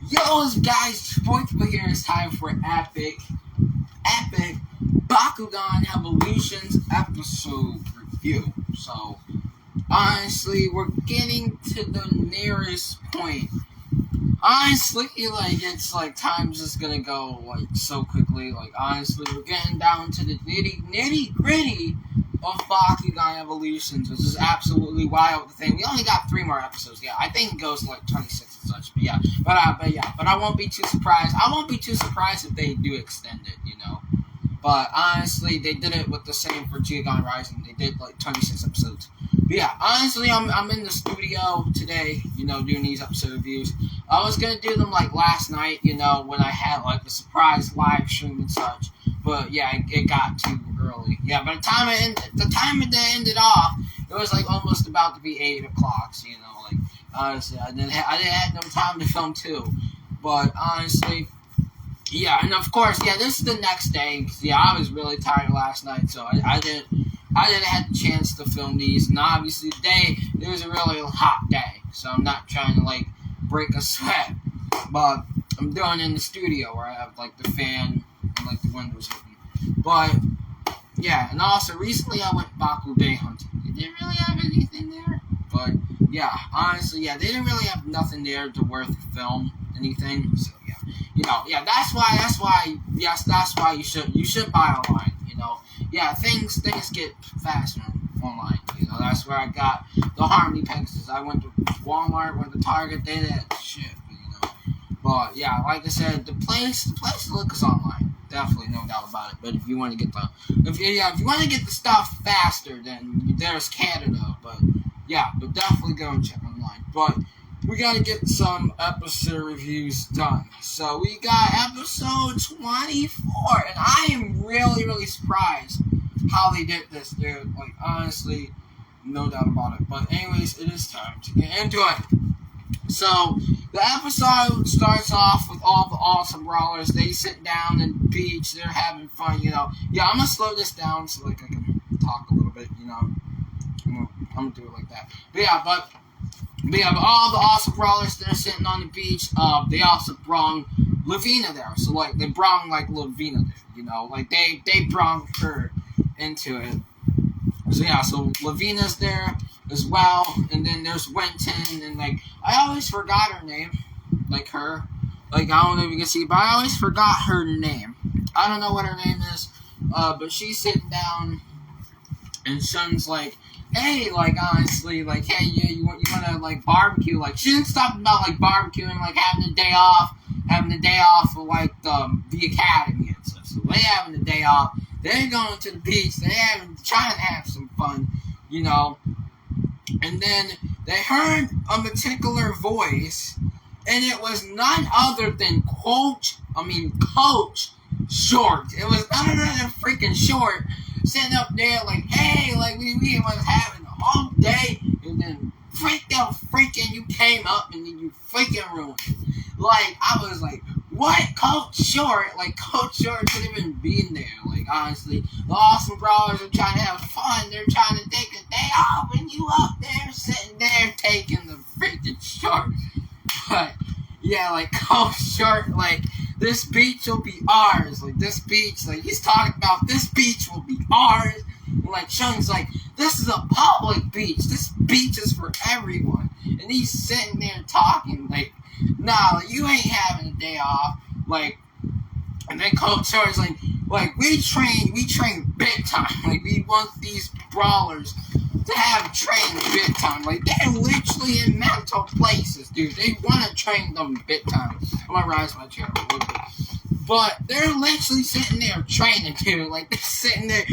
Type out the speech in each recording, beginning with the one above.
Yo, guys, Sportsbook here. It's time for epic Bakugan Evolutions episode review. So, honestly, we're getting to the nearest point. Honestly, it's time's just gonna go, so quickly. Honestly, we're getting down to the nitty gritty of Bakugan Evolutions, which is absolutely wild. The thing, we only got 3 more episodes. Yeah, I think it goes to 26 and such. But I won't be too surprised. I won't be too surprised if they do extend it, But honestly, they did it with the same for Bakugan Rising. They did 26 episodes. But yeah, honestly, I'm in the studio today, doing these episode reviews. I was gonna do them last night, when I had the surprise live stream and such. But yeah, it got too early. Yeah, by the time it ended off, it was almost about to be 8 o'clock. So, honestly, I didn't have no time to film too. But honestly, yeah, and of course, yeah, this is the next day. Cause, yeah, I was really tired last night, so I didn't have the chance to film these. And obviously, today it was a really hot day, so I'm not trying to break a sweat. But I'm doing it in the studio where I have the fan and the windows open. But yeah, and also recently I went Bakugan hunting. They didn't really have anything there, but yeah, honestly, yeah, they didn't really have nothing there to worth film anything. So yeah, that's why you should buy online. Yeah, things get faster online. That's where I got the Harmony packages. I went to Walmart, went to Target, they did that shit. But yeah, like I said, the place to look is online. Definitely, no doubt about it. But if you want to get the stuff faster, then there's Canada. But yeah, but definitely go and check online. But we gotta get some episode reviews done. So we got episode 24, and I am really, really surprised how they did this, dude. Honestly, no doubt about it. But anyways, it is time to get into it. So, the episode starts off with all the awesome brawlers. They sit down and beach. They're having fun, Yeah, I'm going to slow this down so, I can talk a little bit, I'm going to do it like that. But all the awesome brawlers, they're sitting on the beach. They also brought Lavina there. So, they brought, Lavina there, they brought her into it. So, yeah, so Lavina's there as well, and then there's Winton, and I always forgot her name, her, I don't know if you can see, but I always forgot her name. I don't know what her name is, but she's sitting down, and Shun's hey, honestly, hey, yeah, you want to barbecue? She didn't stop about barbecuing, having a day off of the academy and stuff. So they having a day off. They're going to the beach. Trying to have some fun, And then they heard a particular voice, and it was none other than Coach Short. It was none other than freaking Short sitting up there hey, we was having a whole day, and then freaking you came up and then you freaking ruined it. I was what? Coach Short? Coach Short shouldn't even be in there. Honestly, the awesome brawlers are trying to have fun. They're trying to take a day off, and you up there sitting there taking the freaking short. But yeah, Coach Short, this beach will be ours. This beach, he's talking about this beach will be ours. And Shun's this is a public beach. This beach is for everyone. And he's sitting there talking nah, you ain't having a day off. And then Coach Short's we train big time. We want these brawlers to have trained big time. They're literally in mental places, dude. They want to train them big time. I'm gonna rise my chair a little bit. But they're literally sitting there training, dude. They're sitting there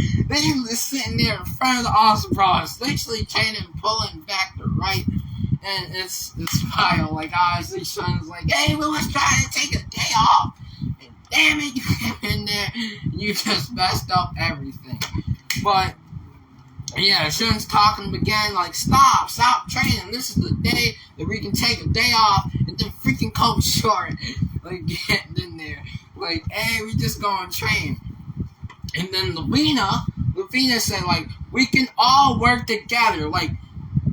in front of the awesome brawlers, literally training, pulling back the right. And it's wild. Honestly, Shun's hey, we was trying to take a day off. And damn it, you came in there and you just messed up everything. But, yeah, Shun's talking again, stop training. This is the day that we can take a day off. And then freaking Coach Short, getting in there. Hey, we just gonna train. And then Lavina said, we can all work together.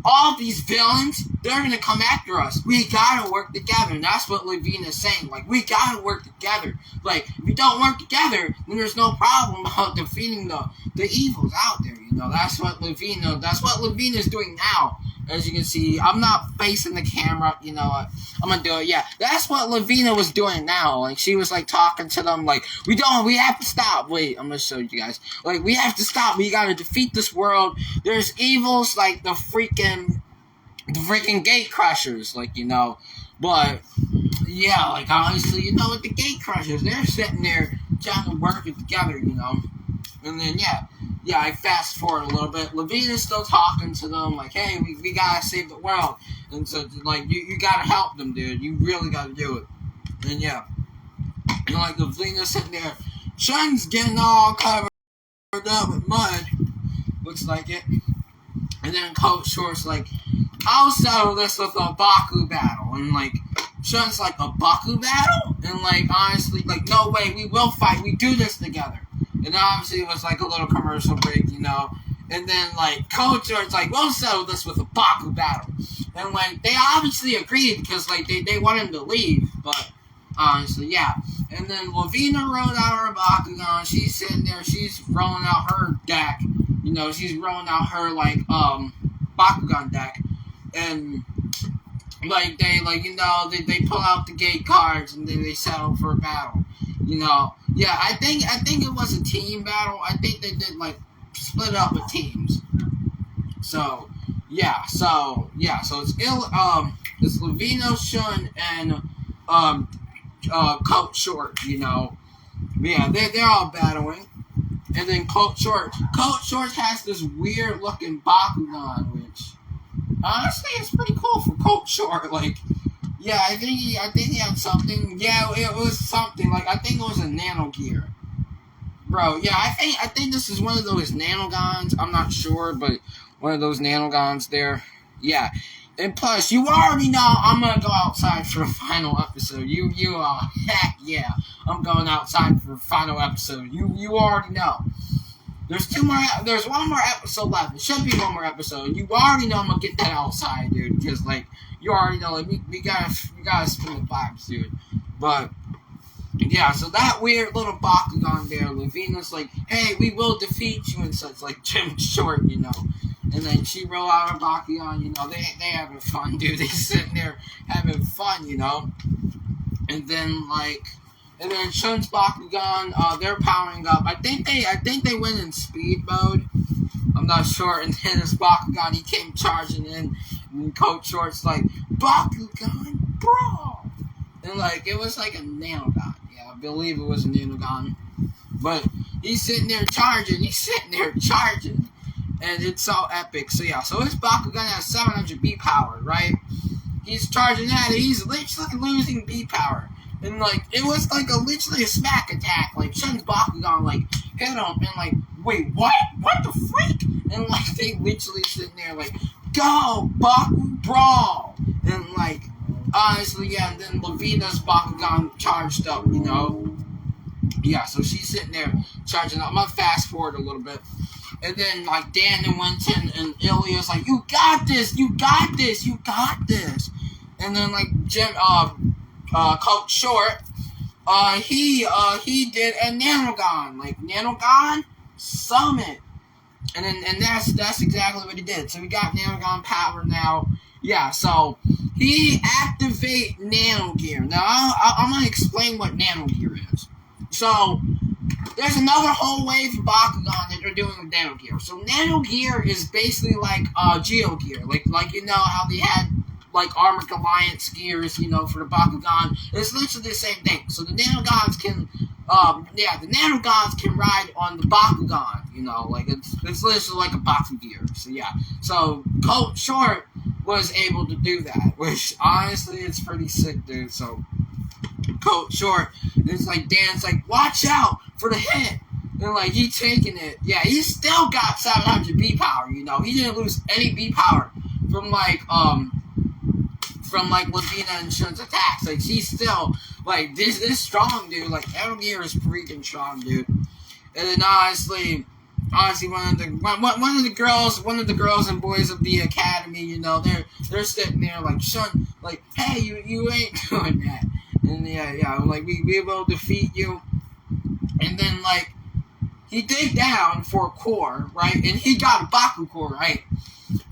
all these villains, they're gonna come after us. We gotta work together, and that's what Lavina's saying. Like, we gotta work together. Like, if we don't work together, then there's no problem about defeating the evils out there. You know, that's what Lavina's doing now. As you can see, I'm not facing the camera. You know, I'm gonna do it. Yeah, that's what Lavina was doing now. Like, she was like talking to them. Like, we have to stop. Wait, I'm gonna show you guys. Like, we have to stop. We gotta defeat this world. There's evils like the freaking gate crushers. Like, you know, but yeah, like honestly, you know, with the gate crushers, they're sitting there trying to work it together. You know, and then yeah, I fast forward a little bit. Lavina's still talking to them, like, hey, we gotta save the world. And so, like, you gotta help them, dude. You really gotta do it. And yeah. And, like, Lavina's sitting there. Shun's getting all covered up with mud. Looks like it. And then Coach Short's like, I'll settle this with a Baku battle. And, like, Shun's like, a Baku battle? And, like, honestly, like, no way, we will fight. We do this together. And obviously it was like a little commercial break, you know. And then like Coach Short's like, we'll settle this with a Baku battle. And like they obviously agreed because like they want him to leave, but honestly, yeah. And then Lavina wrote out her Bakugan. She's sitting there, she's rolling out her deck. You know, she's rolling out her like Bakugan deck. And like they pull out the gate cards and then they settle for a battle. You know, yeah, I think it was a team battle. I think they did like split up with teams. So it's Lavina, Shun, and Coach Short. You know, yeah, they're all battling, and then Coach Short has this weird looking Bakugan, which honestly is pretty cool for Coach Short. Like. Yeah, I think he had something. Yeah, it was something. Like, I think it was a nano gear. Bro, yeah, I think this is one of those nanogons. I'm not sure, but one of those nanogons there. Yeah. And plus, you already know I'm gonna go outside for the final episode. Heck yeah. I'm going outside for the final episode. You already know. There's one more episode left. It should be one more episode. You already know I'm gonna get that outside, dude. Because, like, you already know, like, we gotta spin the vibes, dude. But, yeah, so that weird little Bakugan there, Lavina's like, hey, we will defeat you and such, like Jim Short, you know. And then she roll out her Bakugan, you know, they having fun, dude. They sitting there having fun, you know. And then, Shun's Bakugan, they're powering up. I think they went in speed mode. I'm not sure. And then his Bakugan, he came charging in. And Coach Short's like, Bakugan, bro! And, like, it was like a nanogon. Yeah, I believe it was a nanogon. But he's sitting there charging. And it's so epic. So, yeah. So, his Bakugan has 700 B power, right? He's charging at it. He's literally losing B power. And, like, it was, like, literally a smack attack. Like, Shun's Bakugan, like, hit him. And, like, wait, what? What the freak? And, like, they literally sitting there, like, go, Baku, brawl! And, like, honestly, yeah, and then Lavina's Bakugan charged up, you know? Yeah, so she's sitting there charging up. I'm gonna fast forward a little bit. And then, like, Dan and Winton and Ilya's like, you got this! And then, like, Coach Short, he did a nanogon. Like, nanogon summit. And that's exactly what he did. So we got nanogon power now. Yeah, so he activate nano gear. Now I'm gonna explain what nano gear is. So there's another whole wave of Bakugan that they're doing with nano gear. So nano gear is basically like Geo gear. Like you know how they had like Armored Alliance gears, you know, for the Bakugan. It's literally the same thing. So the nanogons can ride on the Bakugan, you know, like it's literally like a Baku gear. So yeah. So Coach Short was able to do that, which honestly it's pretty sick, dude. So Coach Short, it's like Dan's like, watch out for the hit. And like he's taking it. Yeah, he still got 700 B power, you know. He didn't lose any B power from Lavina and Shun's attacks. Like, he's still, like, this strong, dude. Like, Metal Gear is freaking strong, dude. And then, honestly, honestly, one of the girls and boys of the academy, you know, they're sitting there like, Shun, like, hey, you ain't doing that. And yeah, like, we will defeat you. And then, like, he dig down for a core, right? And he got a Baku core, right?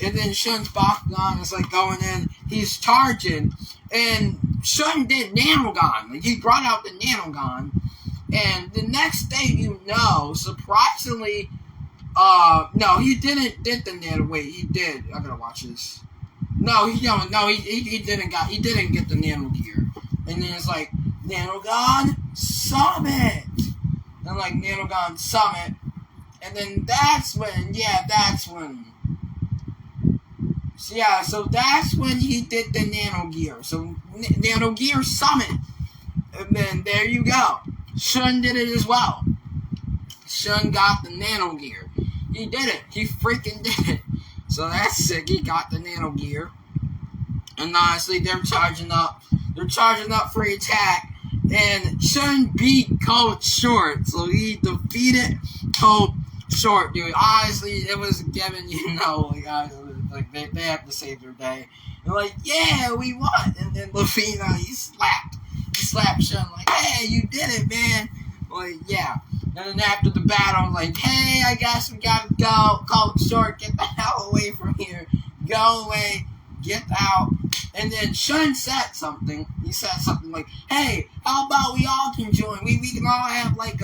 And then Shun's Bakugan is, like, going in. He's charging. And Shun did Nanogon. Like, he brought out the Nanogon. And the next thing you know, surprisingly, no, he didn't did the Nano. Wait, he did. I gotta watch this. No, he didn't get the Nano gear. And then it's like, Nanogon Summit! And like, Nanogon Summit. And then that's when, so that's when he did the Nano Gear. So, Nano Gear Summit. And then there you go. Shun did it as well. Shun got the Nano Gear. He did it. He freaking did it. So that's sick. He got the Nano Gear. And honestly, they're charging up. They're charging up for attack. And Shun beat Cold Short. So he defeated Cold Short, dude. Honestly, it was a given, you know. Like they have to save their day. They're like, yeah, we won. And then Lufina, he slapped Shun like, hey, you did it, man. Like, yeah. And then after the battle, like, hey, I guess we gotta go. Cold Short, get the hell away from here. Go away. Get out. And then Shun said something. He said something like, hey, how about we all can join? We can all have like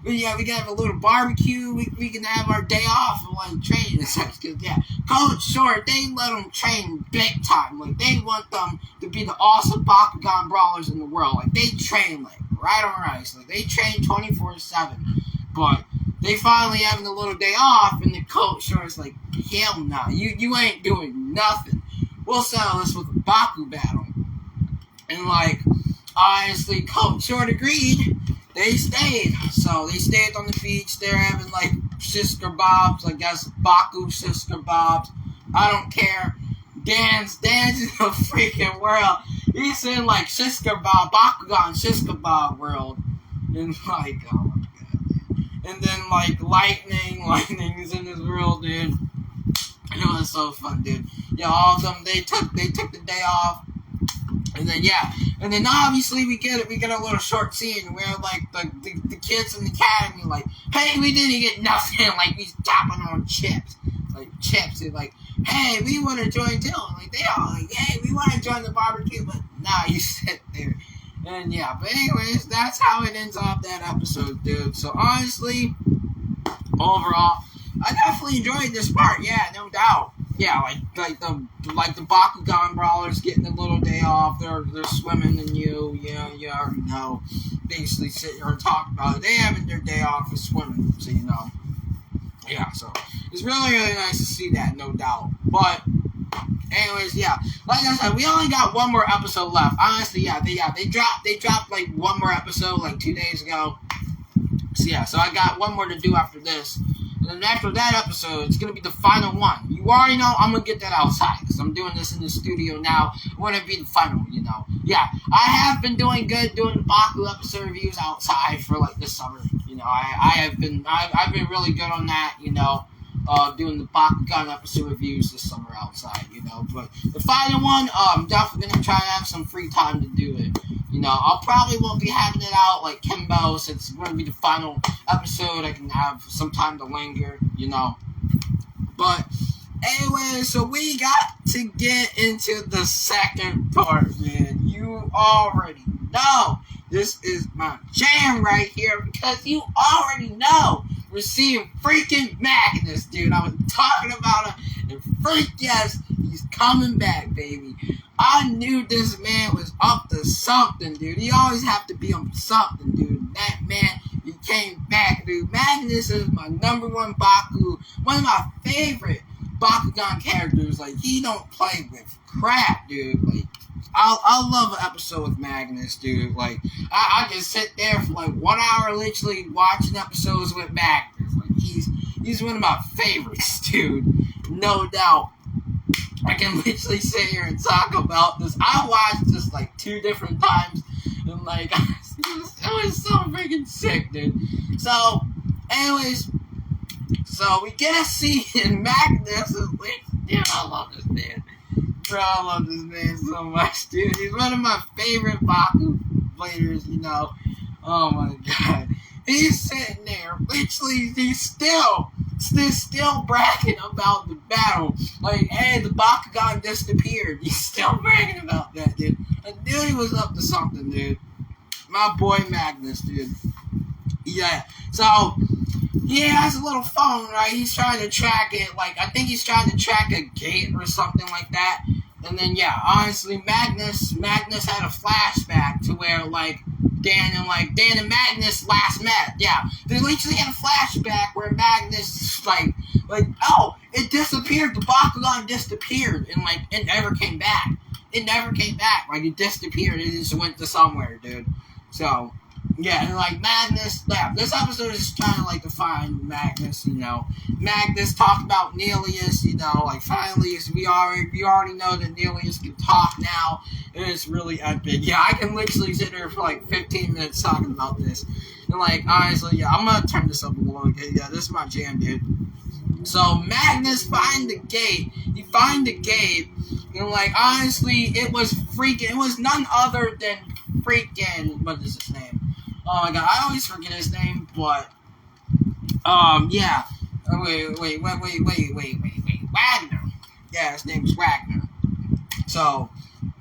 we can have a little barbecue. We can have our day off and like train and stuff. Cause yeah, Cold Short, they let them train big time. Like they want them to be the awesome Bakugan brawlers in the world. Like they train like right on rice. Like they train 24/7. But they finally having a little day off, and the Cold Short's like, hell no, you ain't doing nothing. We'll settle this with a Baku battle. And like, honestly, Cold Short agreed. They stayed. So they stayed on the beach. They're having like sister bobs, I guess Baku sister bobs. I don't care. Dan's in the freaking world. He's in like sister bob, Bakugan sister bob world. And like, oh my god. And then like lightning is in this world, dude. It was so fun, dude. Yeah, all of them, they took the day off. And then and then obviously we get a little short scene where like the kids in the academy like, hey, we didn't get nothing, like we chopping on chips. And like, hey, we wanna join too. Like they all like, hey, we wanna join the barbecue, but nah, you sit there. And yeah, but anyways, that's how it ends off that episode, dude. So honestly, overall, I definitely enjoyed this part, yeah, no doubt. Yeah, like the Bakugan brawlers getting a little day off. They're swimming in you already know. Basically sit here and talk about it. They having their day off of swimming, so you know. Yeah, so it's really nice to see that, no doubt. But anyways, yeah, like I said, we only got one more episode left. Honestly, they dropped like one more episode like 2 days ago. So yeah, so I got one more to do after this. And then after that episode, it's going to be the final one. You already know I'm going to get that outside, because I'm doing this in the studio now. I want to be the final, you know. Yeah, I have been doing good doing the Baku episode reviews outside for, like, this summer. You know, I've been really good on that, you know, doing the Bakugan episode reviews this summer outside, you know. But the final one, I'm definitely going to try to have some free time to do it. You know, I'll probably won't be having it out like Kimbo, since it's going to be the final episode. I can have some time to linger, you know. But anyway, so we got to get into the second part, man. You already know this is my jam right here, because you already know we're seeing freaking Magnus, dude. I was talking about him, and freak yes, he's coming back, baby. I knew this man was up to something, dude. He always have to be on something, dude. That man, he came back, dude. Magnus is my number one Baku, one of my favorite Bakugan characters. Like, he don't play with crap, dude. Like, I love an episode with Magnus, dude. Like, I can sit there for like 1 hour literally watching episodes with Magnus. Like, he's one of my favorites, dude. No doubt. I can literally sit here and talk about this. I watched this like 2 different times, and like, it was so freaking sick, dude. So, anyways, So we get a scene in Magnus. Dude, I love this man. Bro, I love this man so much, dude. He's one of my favorite Baku players, you know. Oh my god. He's sitting there, literally, he's still bragging about the battle. Like, hey, the Bakugan disappeared. He's still bragging about that, dude. I knew he was up to something, dude. My boy Magnus, dude. Yeah. So, he has a little phone, right? He's trying to track it. Like, I think he's trying to track a gate or something like that. And then, yeah, honestly, Magnus had a flashback to where, like, Dan and Magnus last met. Yeah, they literally had a flashback where Magnus, like, oh, it disappeared. The Bakugan disappeared, and, like, it never came back. It never came back. Like, it disappeared. It just went to somewhere, dude. So, yeah, and, like, Magnus, yeah, this episode is trying to, like, to find Magnus, you know. Magnus talked about Nelius, you know, like, finally, we already know that Nelius can talk now, and it's really epic. Yeah, I can literally sit there for, like, 15 minutes talking about this. And, like, honestly, yeah, I'm gonna turn this up a little bit. Yeah, this is my jam, dude. So, Magnus find the gate. He find the gate, and, like, honestly, it was none other than freaking, what is his name? Oh my god, I always forget his name, but, yeah. Wait, Wagner. Yeah, his name's Wagner. So,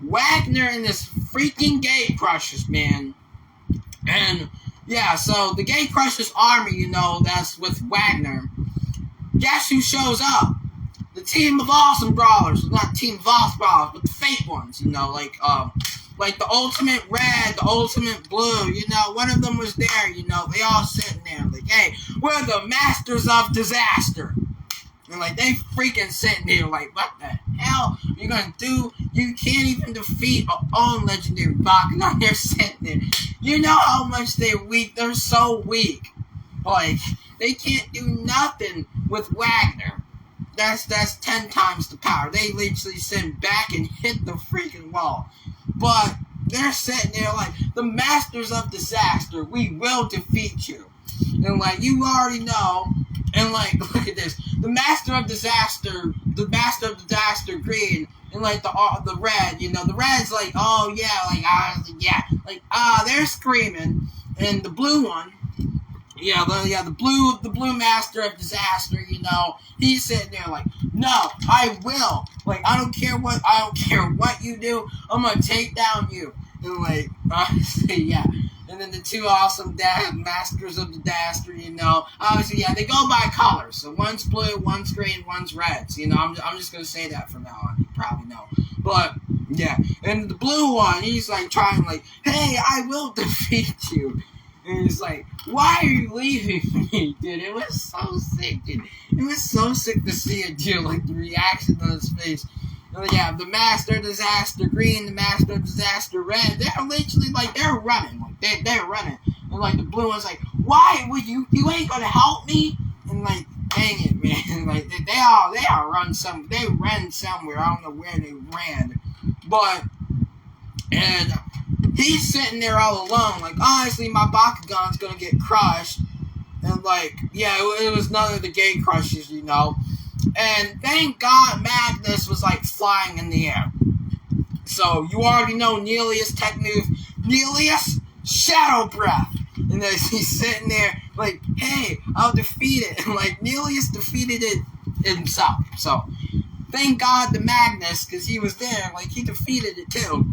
Wagner and this freaking Gate Crushers, man. And, yeah, so the Gate Crushers army, you know, that's with Wagner. Guess who shows up? The team of awesome brawlers. Not team of awesome brawlers, but the fake ones, you know, like the ultimate red, the ultimate blue, you know, one of them was there, you know, they all sitting there, like, hey, we're the masters of disaster. And, like, they freaking sitting there, like, what the hell are you gonna do? You can't even defeat our own legendary Bakugan. They're sitting there. You know how much they're weak. They're so weak. Like, they can't do nothing with Wagner. That's 10 times the power. They literally sit back and hit the freaking wall. But they're sitting there like, the masters of disaster, we will defeat you. And, like, you already know, and, like, look at this, the master of disaster green, and, like, the red, you know, the red's like, oh yeah, they're screaming, and the blue one, the blue master of disaster, you know, he's sitting there like, no, I will. Like, I don't care what you do, I'm gonna take down you. And, like, honestly, yeah. And then the two awesome masters of disaster, you know, obviously, yeah, they go by colors. So one's blue, one's green, one's red. So, you know, I'm just gonna say that from now on. You probably know. But, yeah. And the blue one, he's like trying, like, hey, I will defeat you. And he's like, why are you leaving me, dude? It was so sick, dude. It was so sick to see it, dude. Like, the reaction on his face. And, yeah, the Master of Disaster Green, the Master of Disaster Red, they're literally, like, they're running. Like, they're running. And, like, the blue one's like, why would you ain't gonna help me? And, like, dang it, man. Like, they all ran somewhere. I don't know where they ran. But, and he's sitting there all alone. Like, honestly, my Bakugan's gonna get crushed. And, like, yeah, it was none of the Gate Crushers, you know. And thank God Magnus was, like, flying in the air. So, you already know Nelius' tech move. Nelius, Shadow Breath. And then he's sitting there, like, hey, I'll defeat it. And, like, Nelius defeated it himself. So, thank God to Magnus, because he was there. Like, he defeated it, too.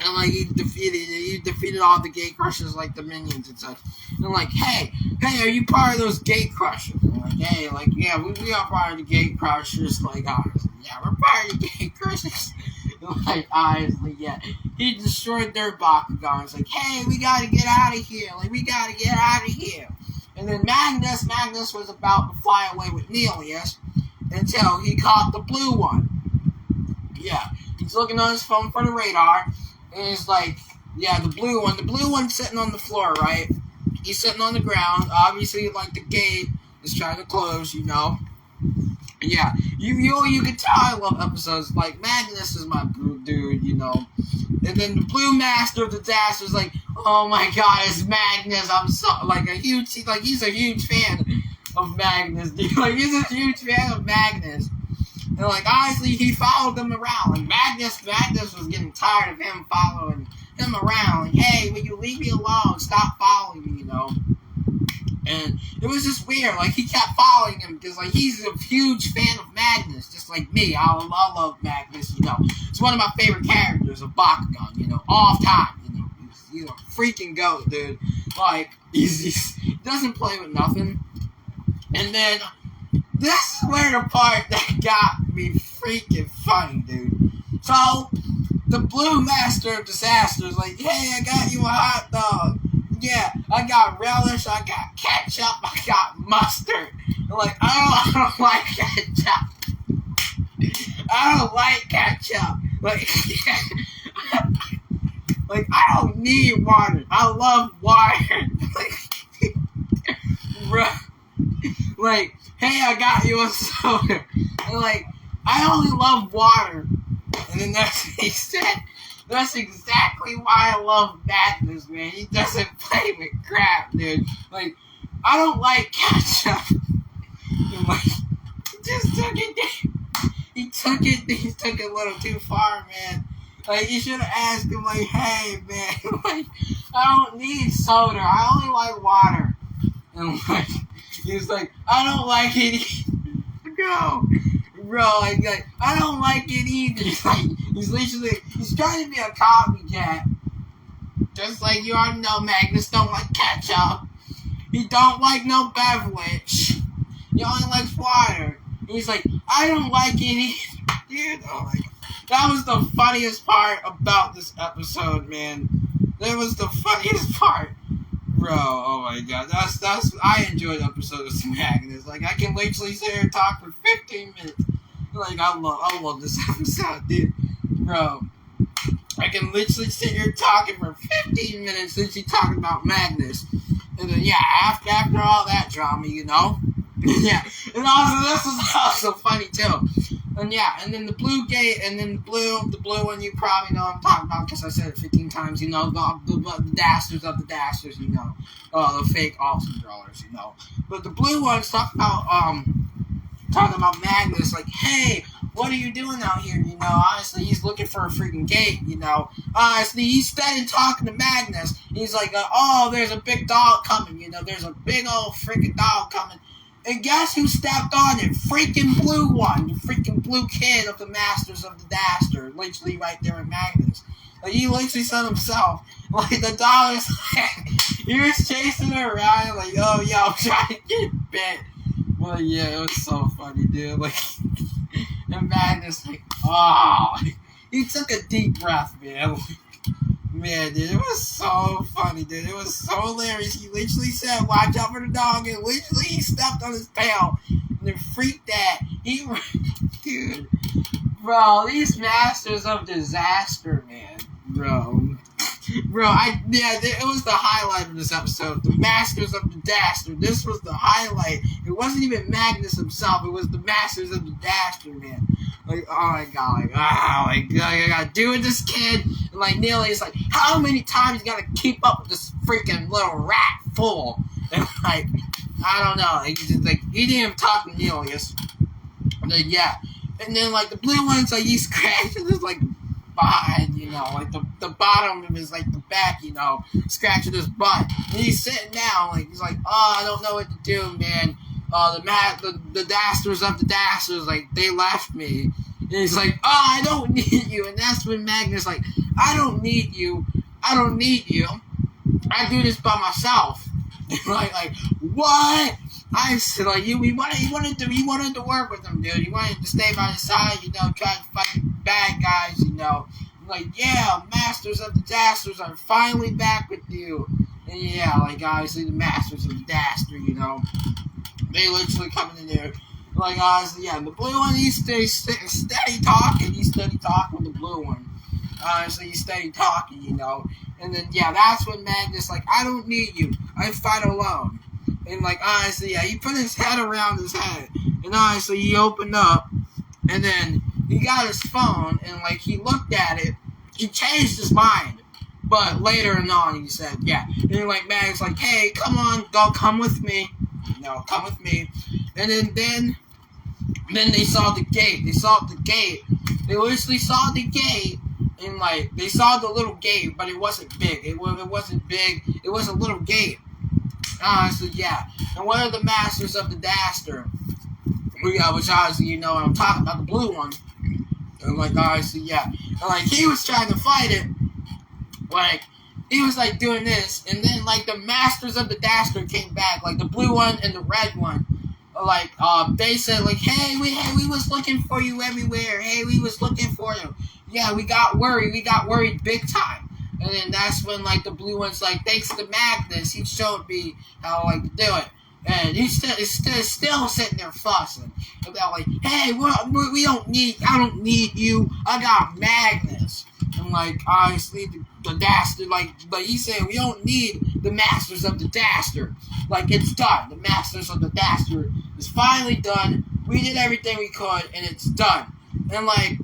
And, like, he defeated all the Gate Crushers, like, the minions and such. And, like, hey, are you part of those Gate Crushers? And, like, hey, like, yeah, we are part of the Gate Crushers, like, honestly, yeah, we're part of the Gate Crushers. And, like, honestly, yeah, he destroyed their Bakugans, like, hey, we gotta get out of here, like, we gotta get out of here. And then Magnus was about to fly away with Nelius until he caught the blue one. Yeah, he's looking on his phone for the radar. And it's like, yeah, the blue one's sitting on the floor, right? He's sitting on the ground. Obviously, like, the gate is trying to close, you know. Yeah, you can tell I love episodes. Like, Magnus is my dude, you know. And then the blue master of disaster is like, oh my god, it's Magnus. I'm so, like, he's a huge fan of Magnus, dude. Like, he's a huge fan of Magnus. And, like, honestly, he followed them around. And Magnus was getting tired of him following him around. Like, hey, will you leave me alone? Stop following me, you know? And it was just weird. Like, he kept following him because, like, he's a huge fan of Magnus, just like me. I love Magnus, you know. It's one of my favorite characters of Bakugan, you know, all time, you know. He's a freaking goat, dude. Like, he doesn't play with nothing. And then, this is where the part that got me freaking funny, dude. So, the Blue Master of Disaster is like, hey, I got you a hot dog. Yeah, I got relish, I got ketchup, I got mustard. I'm like, I don't like ketchup. I don't like ketchup. Like, like, I don't need water. I love water. Like, hey, I got you a soda. And like, I only love water. And then that's what he said. That's exactly why I love Magnus, man. He doesn't play with crap, dude. Like, I don't like ketchup. And like, he just took it. He took it a little too far, man. Like, you should have asked him, like, hey, man, like, I don't need soda. I only like water. And like, he was like, I don't like it either. Bro, like, I don't like it either. He's trying to be a copycat. Just like you already know, Magnus don't like ketchup. He don't like no beverage. He only likes water. He's like, I don't like it either. Dude, oh my God. That was the funniest part about this episode, man. That was the funniest part. Bro, oh my God, I enjoyed episodes of Magnus. Like, I can literally sit here and talk for 15 minutes. Like, I love this episode, dude. Bro, I can literally sit here talking for 15 minutes literally talking about Magnus. And then, yeah, after all that drama, you know? Yeah, and also, this was also funny, too. And yeah, and then the blue gate, and then the blue one you probably know I'm talking about because I said it 15 times, you know, the Dasters of the Dasters, you know, the fake awesome drawers, you know. But the blue one's talking about Magnus, like, hey, what are you doing out here, you know? Honestly, he's looking for a freaking gate, you know. Honestly, he's started talking to Magnus. He's like, oh, there's a big dog coming, you know, there's a big old freaking dog coming. And guess who stepped on it? Freaking blue one. The freaking blue kid of the Masters of the Daster. Literally right there in Magnus. Like, he literally said himself, like, the dog is like, he was chasing her around, like, oh, yo, I'm trying to get bit. Well, yeah, it was so funny, dude. Like, and Magnus, like, oh, he took a deep breath, man. Man, dude, it was so funny, dude. It was so hilarious. He literally said, watch out for the dog, and literally he stepped on his tail and then freaked that. Dude, bro, these Masters of Disaster, man, bro, it was the highlight of this episode. The Masters of the Daster. This was the highlight. It wasn't even Magnus himself. It was the Masters of the Daster, man. Like, oh my God, I gotta do with this kid. And like, Neely is like, how many times you gotta keep up with this freaking little rat fool? And like, I don't know. He didn't even talk to Neelius. And then, yeah. And then, like, the blue one's like, he's scratching his, like, behind, you know, like, the bottom of his, like, the back, you know, scratching his butt. And he's sitting down, like, he's like, oh, I don't know what to do, man. The Dasters of the Dasters, like, they left me. And he's like, oh, I don't need you. And that's when Magnus, like, I don't need you. I do this by myself. And like, what? I said, like, he wanted to work with him, dude. He wanted to stay by his side, you know, try to fight the bad guys, you know. Like, yeah, Masters of the Dasters are finally back with you. And yeah, like, obviously the Masters of the Daster, you know. They literally coming in there. Like, honestly, yeah, the blue one, he's steady talking. He's steady talking with the blue one. Honestly, he's steady talking, you know. And then, yeah, that's when Magnus, like, I don't need you. I fight alone. And, like, honestly, yeah, he put his head around his head. And, honestly, he opened up. And then he got his phone. And, like, he looked at it. He changed his mind. But later on, he said, yeah. And then, like, Magnus, like, hey, come on, come with me. come with me. And then they saw the gate. They saw the gate. They literally saw the gate, and like they saw the little gate, but it wasn't big. It wasn't big. It was a little gate. Honestly, yeah. And one of the masters of the Daster, which obviously I'm talking about, the blue one. And like honestly, yeah. And like he was trying to fight it, like he was like doing this, and then like the masters of the Daster came back, like the blue one and the red one. Like they said like, hey, we was looking for you everywhere. Hey, we was looking for you. Yeah, we got worried big time. And then that's when like the blue one's like, thanks to Magnus, he showed me how like to do it. And he's still sitting there fussing about like, hey, I don't need you. I got Magnus. And like honestly, the Daster, like he said, we don't need the masters of the Daster. Like it's done. The masters of the Daster is finally done. We did everything we could, and it's done. And like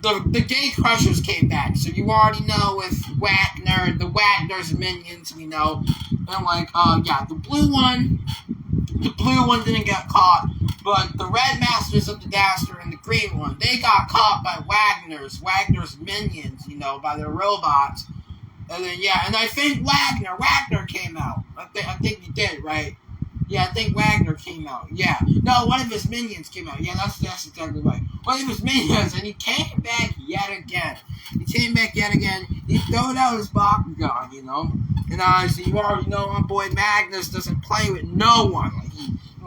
the Gate Crushers came back, so you already know with the Wagner's minions, And like the blue one didn't get caught, but the red masters of the Daster and the green one, they got caught by Wagner's minions, by their robots. And then and I think Wagner came out. I think he did, right? Yeah, I think Wagner came out. Yeah. No, one of his minions came out. Yeah, that's exactly right. One of his minions, and he came back yet again. He throwed out his Bakugan, And honestly, you already know my boy Magnus doesn't play with no one.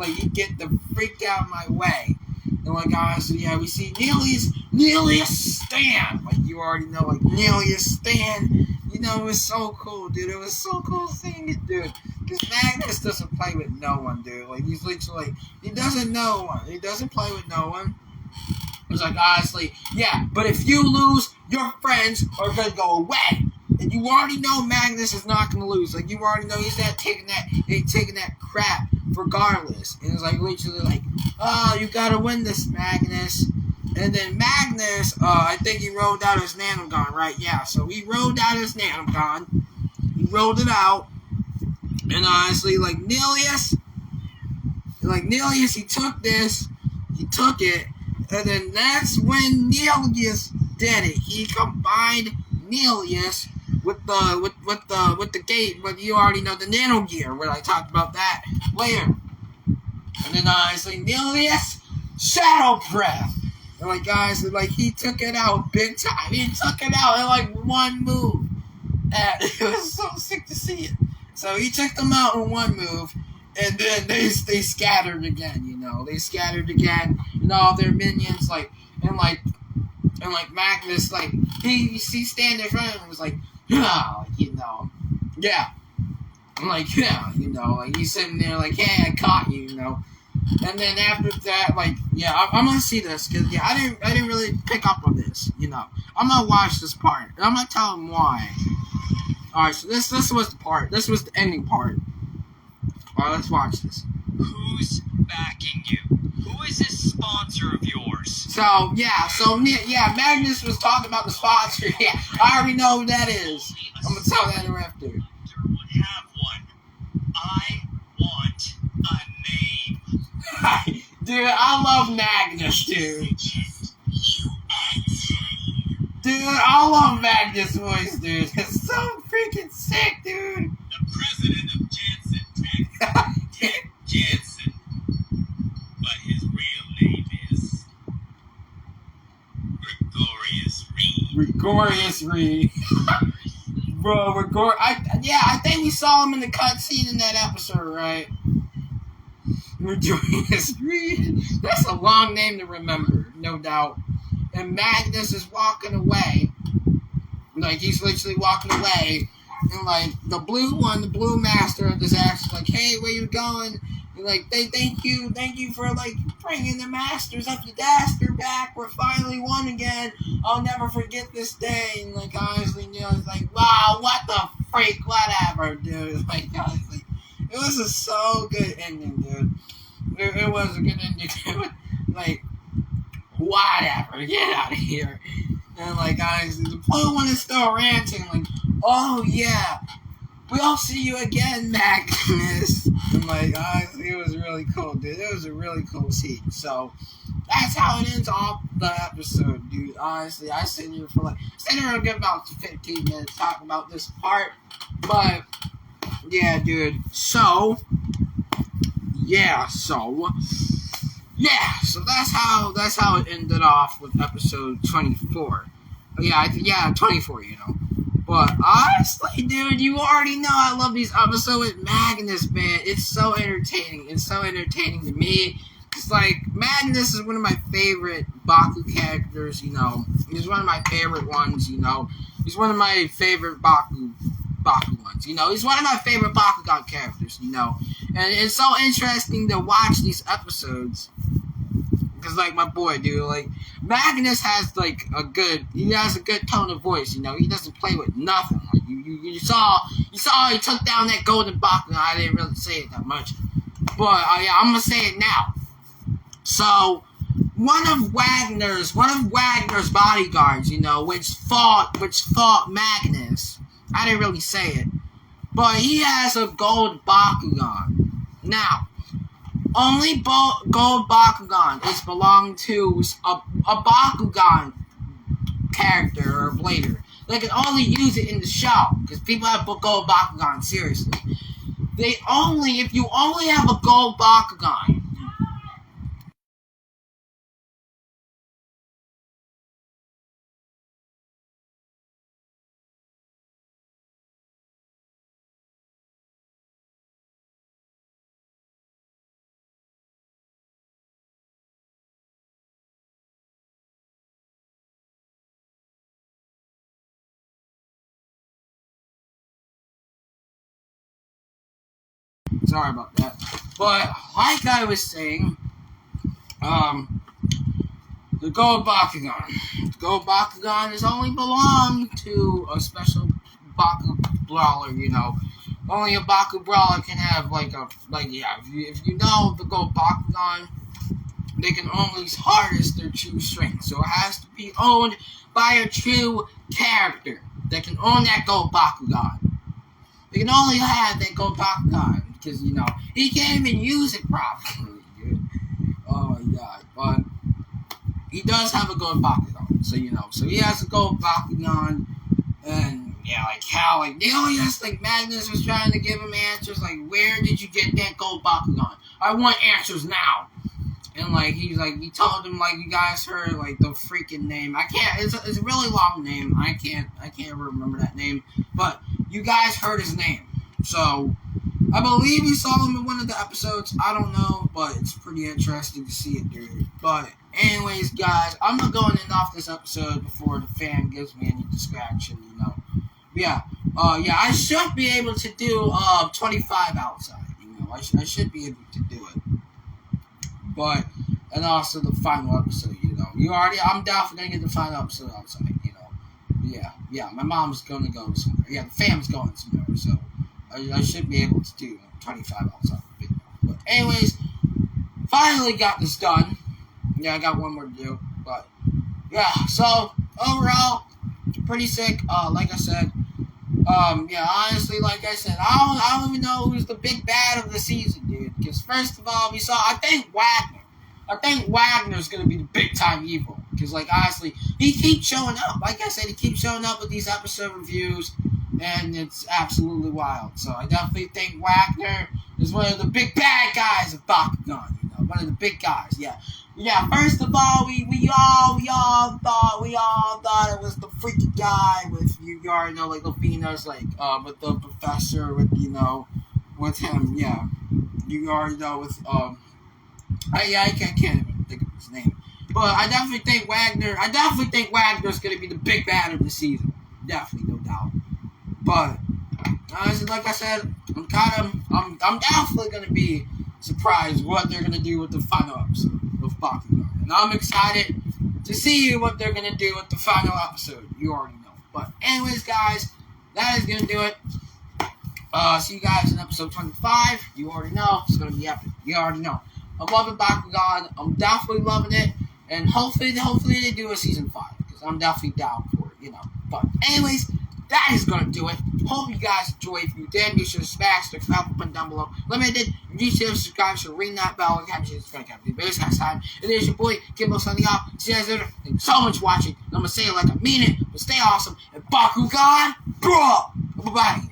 He get the freak out of my way. And like honestly, yeah, we see Nelius Stan. Like you already know, like Nelius Stan. It was so cool, dude. It was so cool seeing it, dude. Because Magnus doesn't play with no one, dude. Like he's literally, he doesn't know one. He doesn't play with no one. It's like honestly, yeah. But if you lose, your friends are gonna go away. And you already know Magnus is not gonna lose. Like you already know he's not taking that crap regardless. And it's like literally like, oh, you gotta win this, Magnus. And then Magnus, I think he rolled out his nanogun, right? Yeah, so he rolled out his nanogun. He rolled it out. And honestly, like Nelius, he took it, and then that's when Nelius did it. He combined Nelius with the gate, but you already know the nano gear, where I talked about that later. And then honestly, Nelius, Shadow Breath. And like guys, like he took it out big time. He took it out in like one move. And it was so sick to see it. So he took them out in one move, and then they scattered again. They scattered again, and all their minions and Magnus, like he standing in front of him and was like, yeah. I'm like, yeah, like he's sitting there like, hey, I caught you, And then after that, like, yeah, I'm gonna see this because I didn't really pick up on this, I'm gonna watch this part and I'm gonna tell him why. All right, so this was the part. This was the ending part. All right, let's watch this. Who's backing you? Who is this sponsor of yours? So Magnus was talking about the sponsor. Yeah, I already know who that is. I'm gonna tell that after. Would have one. I want a name. Dude, I love Magnus, dude. Dude, I love Magnus' voice, dude. It's so freaking sick, dude. The president of Jansen Tech, Jansen. But his real name is Gregorius Reed. Bro, I think we saw him in the cutscene in that episode, right? Gregorius Reed. That's a long name to remember, no doubt. And Magnus is walking away. Like, he's literally walking away. And, like, the blue master of disaster, like, hey, where you going? And, like, thank you for, like, bringing the masters of the Daster back. We're finally won again. I'll never forget this day. And, like, honestly, it's like, wow, what the freak, whatever, dude. Like, honestly, it was a so good ending, dude. It was a good ending. Like, whatever, get out of here. And like honestly, the blue one is still ranting like, oh yeah, we'll see you again, Magnus. And like, honestly, it was really cool, dude. It was a really cool scene. So that's how it ends off the episode, dude. Honestly, I sit here for a good about 15 minutes talking about this part. But yeah, dude. So that's how it ended off with episode 24. Yeah, 24, you know. But honestly, dude, you already know I love these episodes with Magnus, man. It's so entertaining. It's so entertaining to me. It's like, Magnus is one of my favorite Baku characters, you know. He's one of my favorite ones, you know. He's one of my favorite Baku ones, you know. He's one of my favorite Bakugan characters, you know. And it's so interesting to watch these episodes. Because, like, my boy, dude, like, Magnus has, like, a good tone of voice, you know. He doesn't play with nothing. Like, you saw he took down that golden Bakugan. I didn't really say it that much. But, yeah, I'm going to say it now. So, one of Wagner's bodyguards, you know, which fought Magnus. I didn't really say it. But he has a gold Bakugan. Now, only gold Bakugan is belong to a Bakugan character or blader. They can only use it in the show because people have gold Bakugan. Seriously, if you only have a gold Bakugan. Sorry about that. But like I was saying, the gold Bakugan. The gold Bakugan is only belong to a special Baku brawler, you know. Only a Baku brawler can have if you know the gold Bakugan, they can only harness their true strength. So it has to be owned by a true character that can own that gold Bakugan. They can only have that gold Bakugan because, you know, he can't even use it properly, dude. Oh my god. But he does have a gold Bakugan, so you know. So he has a gold Bakugan, and yeah, like how, like, they only just, like, Magnus was trying to give him answers, like, where did you get that gold Bakugan? I want answers now. And, like, he told him, like, you guys heard, like, the freaking name. It's a really long name. I can't ever remember that name. But you guys heard his name. So, I believe you saw him in one of the episodes. I don't know, but it's pretty interesting to see it, dude. But, anyways, guys, I'm not going to end off this episode before the fan gives me any distraction, you know. Yeah, I should be able to do 25 outside, you know. I should be able to do it. But, and also the final episode, you know. I'm down for gonna get the final episode outside, you know. Yeah, my mom's gonna go somewhere. Yeah, the fam's going somewhere, so I should be able to do 25 outside the video. But anyways, finally got this done. Yeah, I got one more to do, but yeah, so overall, pretty sick. Like I said, yeah, honestly, like I said, I don't even know who's the big bad of the season, dude. Because first of all, I think Wagner's gonna be the big time evil. Because, like, honestly, he keeps showing up. Like I said, he keeps showing up with these episode reviews, and it's absolutely wild. So I definitely think Wagner is one of the big bad guys of Bakugan. You know, one of the big guys. Yeah. First of all, we all thought it was the freaky guy with, you already know, like, Lupino's, like, with the professor, with him. Yeah, you already know with I can't even think of his name. But I definitely think Wagner's gonna be the big bad of the season. Definitely, no doubt. But honestly, like I said, I'm definitely gonna be surprised what they're gonna do with the final episode of Bakugan. And I'm excited to see what they're gonna do with the final episode. You already know. But anyways, guys, that is gonna do it. See you guys in episode 25. You already know. It's gonna be epic. You already know. I'm loving Bakugan. I'm definitely loving it. And hopefully they do a season 5. Because I'm definitely down for it, you know. But anyways, that is gonna do it. Hope you guys enjoyed. If you did, be sure to smash the button down below. Limited, be sure to subscribe, so ring that bell and capture this video next time. And there's your boy, Kimbo signing off. See you guys later. Thank you so much for watching. I'm gonna say it like I mean it, but stay awesome. And Bakugan, bro! Bye-bye.